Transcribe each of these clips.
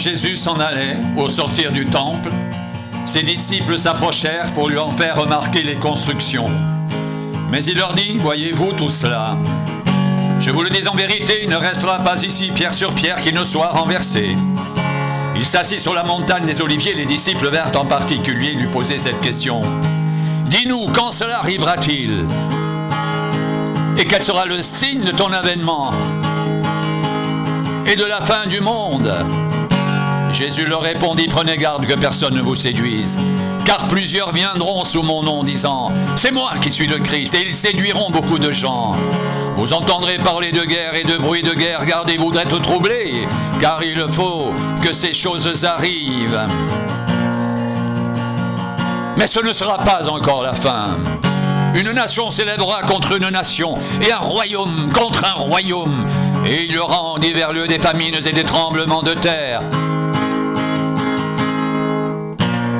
Jésus s'en allait, au sortir du temple, ses disciples s'approchèrent pour lui en faire remarquer les constructions. Mais il leur dit, voyez-vous tout cela? Je vous le dis en vérité, il ne restera pas ici pierre sur pierre qui ne soit renversée. Il s'assit sur la montagne des Oliviers, les disciples vinrent en particulier lui poser cette question. Dis-nous, quand cela arrivera-t-il? Et quel sera le signe de ton avènement et de la fin du monde? Jésus leur répondit, prenez garde que personne ne vous séduise, car plusieurs viendront sous mon nom disant, c'est moi qui suis le Christ, et ils séduiront beaucoup de gens. Vous entendrez parler de guerre et de bruit de guerre, gardez-vous d'être troublés, car il faut que ces choses arrivent. Mais ce ne sera pas encore la fin. Une nation s'élèvera contre une nation, et un royaume contre un royaume, et il y aura en divers lieux des famines et des tremblements de terre.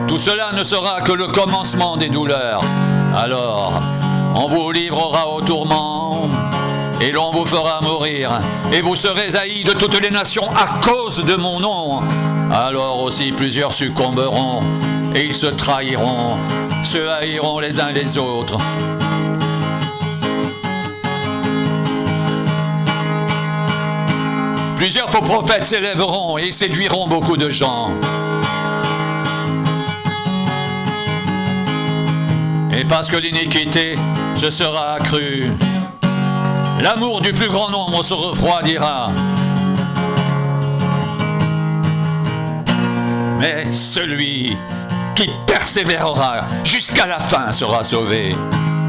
Tout cela ne sera que le commencement des douleurs. Alors, on vous livrera au tourment, et l'on vous fera mourir, et vous serez haïs de toutes les nations à cause de mon nom. Alors aussi plusieurs succomberont, et ils se trahiront, se haïront les uns les autres. Plusieurs faux prophètes s'élèveront et séduiront beaucoup de gens. Et parce que l'iniquité se sera accrue, l'amour du plus grand nombre se refroidira. Mais celui qui persévérera jusqu'à la fin sera sauvé.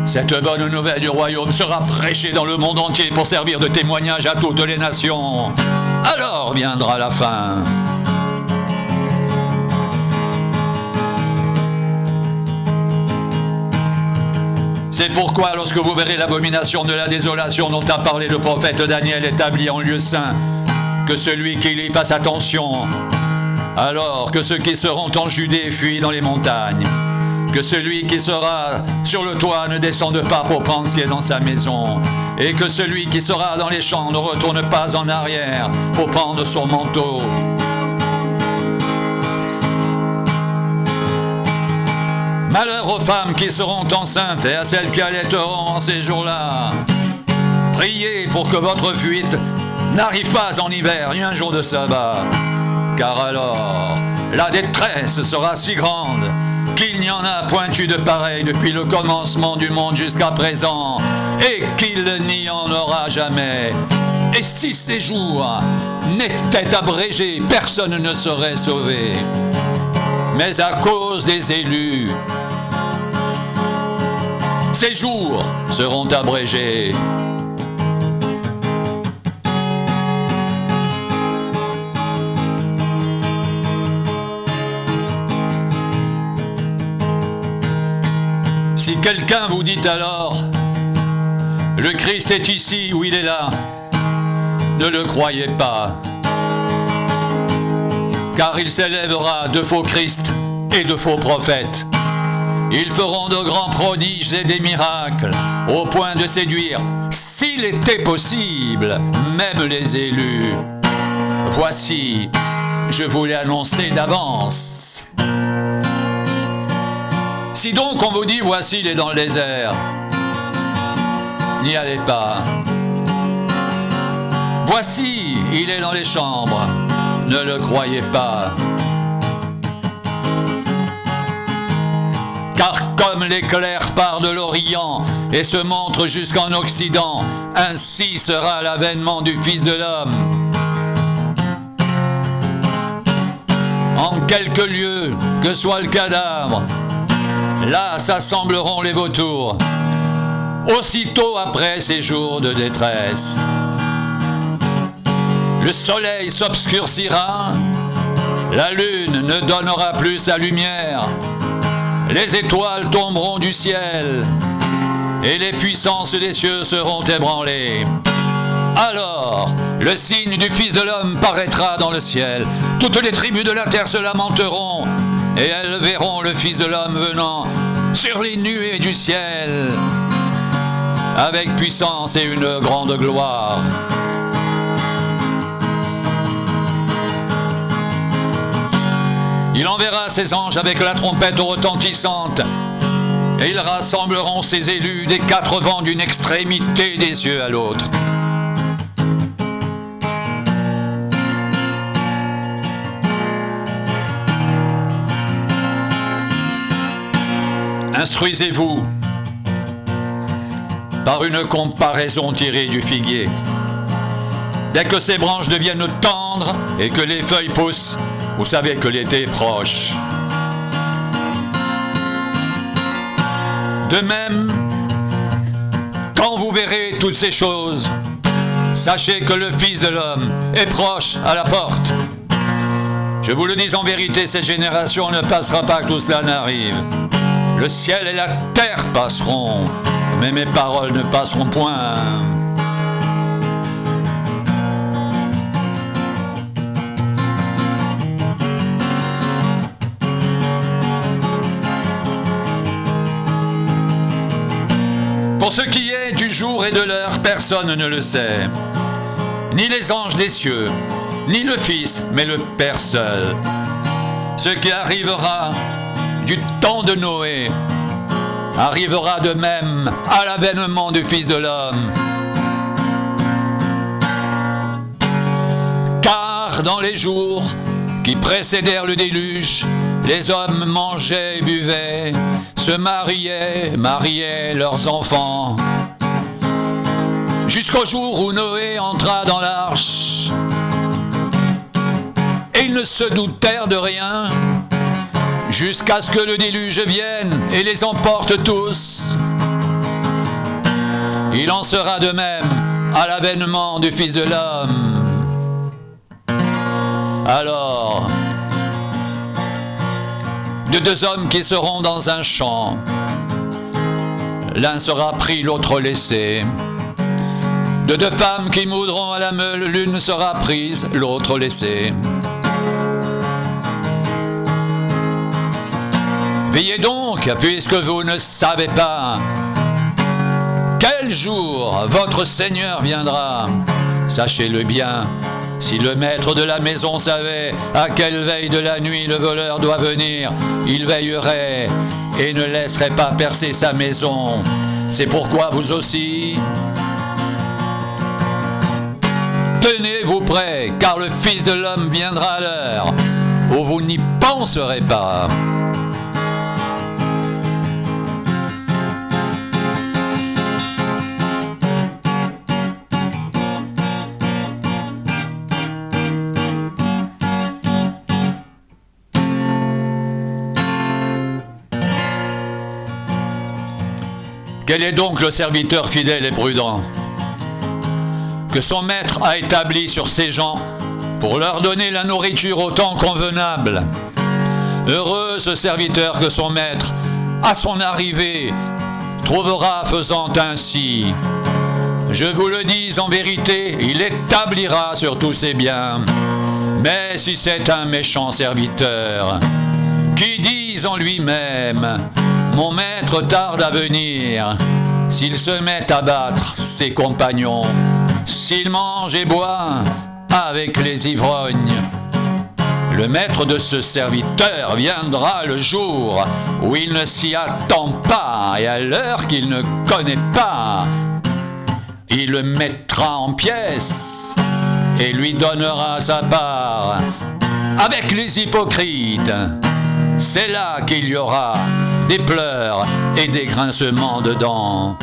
Cette bonne nouvelle du royaume sera prêchée dans le monde entier pour servir de témoignage à toutes les nations. Alors viendra la fin. C'est pourquoi, lorsque vous verrez l'abomination de la désolation dont a parlé le prophète Daniel établi en lieu saint, que celui qui lit fasse attention. Alors que ceux qui seront en Judée fuient dans les montagnes, que celui qui sera sur le toit ne descende pas pour prendre ce qui est dans sa maison, et que celui qui sera dans les champs ne retourne pas en arrière pour prendre son manteau. Malheur aux femmes qui seront enceintes et à celles qui allaiteront en ces jours-là. Priez pour que votre fuite n'arrive pas en hiver, ni un jour de sabbat. Car alors, la détresse sera si grande qu'il n'y en a point eu de pareil depuis le commencement du monde jusqu'à présent, et qu'il n'y en aura jamais. Et si ces jours n'étaient abrégés, personne ne serait sauvé. Mais à cause des élus, ces jours seront abrégés. Si quelqu'un vous dit alors, le Christ est ici ou il est là, ne le croyez pas, car il s'élèvera de faux Christ et de faux prophètes. Ils feront de grands prodiges et des miracles, au point de séduire, s'il était possible, même les élus. Voici, je vous l'ai annoncé d'avance. Si donc on vous dit, voici, il est dans le désert, n'y allez pas. Voici, il est dans les chambres, ne le croyez pas. Car comme l'éclair part de l'Orient et se montre jusqu'en Occident, ainsi sera l'avènement du Fils de l'homme. En quelque lieu que soit le cadavre, là s'assembleront les vautours, aussitôt après ces jours de détresse. Le soleil s'obscurcira, la lune ne donnera plus sa lumière, les étoiles tomberont du ciel, et les puissances des cieux seront ébranlées. Alors, le signe du Fils de l'homme paraîtra dans le ciel. Toutes les tribus de la terre se lamenteront, et elles verront le Fils de l'homme venant sur les nuées du ciel, avec puissance et une grande gloire. Il enverra ses anges avec la trompette retentissante, et ils rassembleront ses élus des quatre vents d'une extrémité des cieux à l'autre. Instruisez-vous par une comparaison tirée du figuier. Dès que ses branches deviennent tendres et que les feuilles poussent, vous savez que l'été est proche. De même, quand vous verrez toutes ces choses, sachez que le Fils de l'homme est proche à la porte. Je vous le dis en vérité, cette génération ne passera pas que tout cela n'arrive. Le ciel et la terre passeront, mais mes paroles ne passeront point. Pour ce qui est du jour et de l'heure, personne ne le sait. Ni les anges des cieux, ni le Fils, mais le Père seul. Ce qui arrivera du temps de Noé arrivera de même à l'avènement du Fils de l'homme. Car dans les jours qui précédèrent le déluge, les hommes mangeaient et buvaient, se mariaient leurs enfants, jusqu'au jour où Noé entra dans l'arche. Et ils ne se doutèrent de rien, jusqu'à ce que le déluge vienne et les emporte tous. Il en sera de même à l'avènement du Fils de l'homme. Alors, de deux hommes qui seront dans un champ, l'un sera pris, l'autre laissé. De deux femmes qui moudront à la meule, l'une sera prise, l'autre laissée. Veillez donc, puisque vous ne savez pas quel jour votre Seigneur viendra. Sachez-le bien, si le maître de la maison savait à quelle veille de la nuit le voleur doit venir, il veillerait et ne laisserait pas percer sa maison. C'est pourquoi vous aussi, tenez-vous prêts, car le Fils de l'homme viendra à l'heure où vous n'y penserez pas. Quel est donc le serviteur fidèle et prudent que son maître a établi sur ses gens pour leur donner la nourriture au temps convenable? Heureux ce serviteur que son maître, à son arrivée, trouvera faisant ainsi. Je vous le dis en vérité, il établira sur tous ses biens. Mais si c'est un méchant serviteur qui dit en lui-même: mon maître tarde à venir, s'il se met à battre ses compagnons, s'il mange et boit avec les ivrognes, le maître de ce serviteur viendra le jour où il ne s'y attend pas et à l'heure qu'il ne connaît pas. Il le mettra en pièces et lui donnera sa part avec les hypocrites. C'est là qu'il y aura des pleurs et des grincements de dents.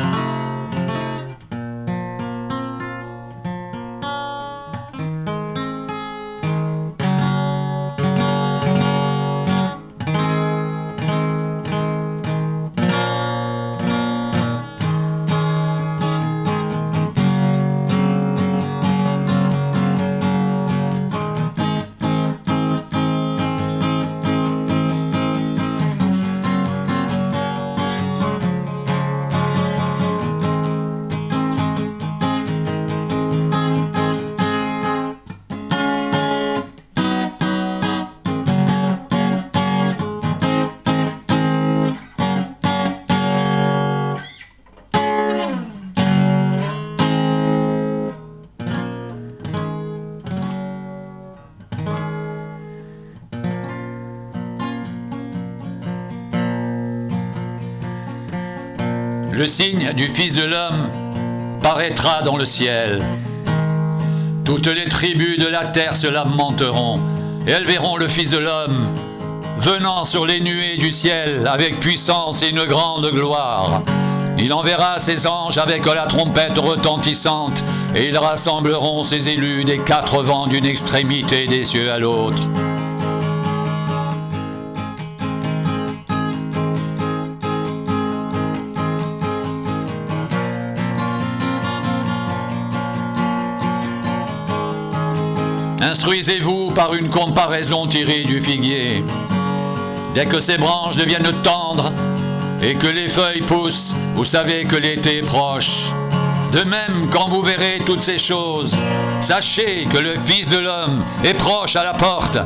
le signe du Fils de l'homme paraîtra dans le ciel. Toutes les tribus de la terre se lamenteront, et elles verront le Fils de l'homme venant sur les nuées du ciel avec puissance et une grande gloire. Il enverra ses anges avec la trompette retentissante, et ils rassembleront ses élus des quatre vents d'une extrémité des cieux à l'autre. Instruisez-vous par une comparaison tirée du figuier. Dès que ses branches deviennent tendres et que les feuilles poussent, vous savez que l'été est proche. De même, quand vous verrez toutes ces choses, sachez que le Fils de l'homme est proche à la porte.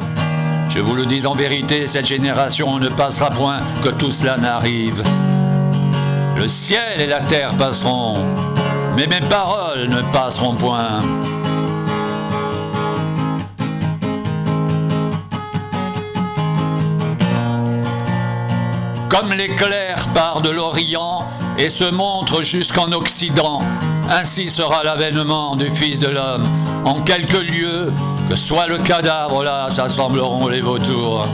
Je vous le dis en vérité, cette génération ne passera point que tout cela n'arrive. Le ciel et la terre passeront, mais mes paroles ne passeront point. Comme l'éclair part de l'Orient et se montre jusqu'en Occident, ainsi sera l'avènement du Fils de l'homme. En quelques lieux, que soit le cadavre, là s'assembleront les vautours.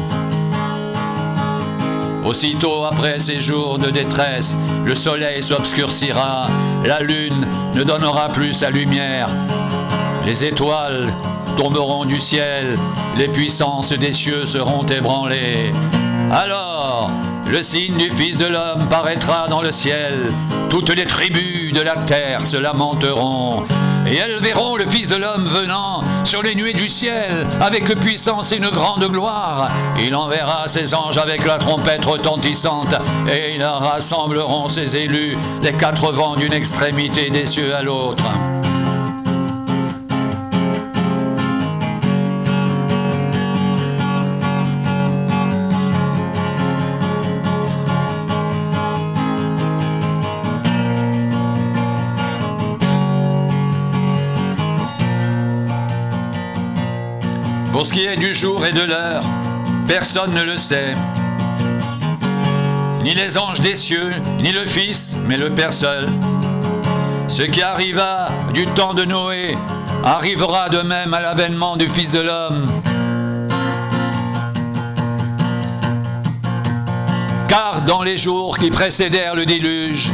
Aussitôt après ces jours de détresse, le soleil s'obscurcira, la lune ne donnera plus sa lumière, les étoiles tomberont du ciel, les puissances des cieux seront ébranlées. Alors, le signe du Fils de l'homme paraîtra dans le ciel. Toutes les tribus de la terre se lamenteront. Et elles verront le Fils de l'homme venant sur les nuées du ciel avec puissance et une grande gloire. Il enverra ses anges avec la trompette retentissante et ils rassembleront ses élus des quatre vents d'une extrémité des cieux à l'autre. Pour ce qui est du jour et de l'heure, personne ne le sait. Ni les anges des cieux, ni le Fils, mais le Père seul. Ce qui arriva du temps de Noé arrivera de même à l'avènement du Fils de l'homme. Car dans les jours qui précédèrent le déluge,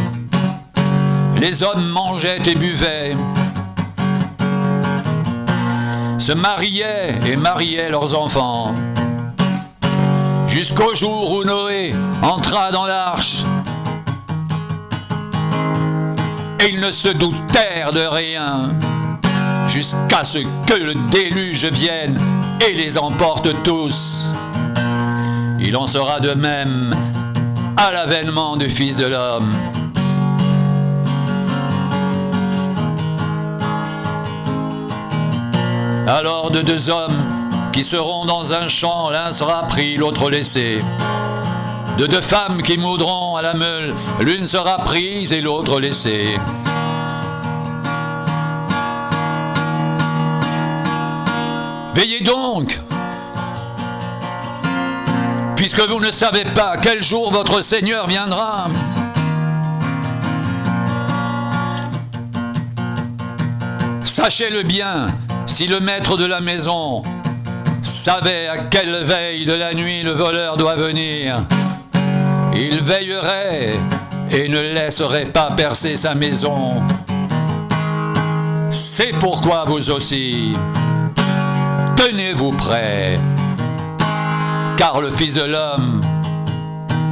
les hommes mangeaient et buvaient, se mariaient et mariaient leurs enfants, jusqu'au jour où Noé entra dans l'arche. Et ils ne se doutèrent de rien, jusqu'à ce que le déluge vienne et les emporte tous. Il en sera de même à l'avènement du Fils de l'homme. Alors de deux hommes qui seront dans un champ, l'un sera pris, l'autre laissé. De deux femmes qui moudront à la meule, l'une sera prise et l'autre laissée. Veillez donc, puisque vous ne savez pas quel jour votre Seigneur viendra. Sachez-le bien, si le maître de la maison savait à quelle veille de la nuit le voleur doit venir, il veillerait et ne laisserait pas percer sa maison. C'est pourquoi vous aussi, tenez-vous prêts, car le Fils de l'homme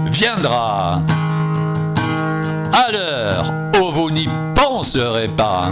viendra à l'heure où vous n'y penserez pas.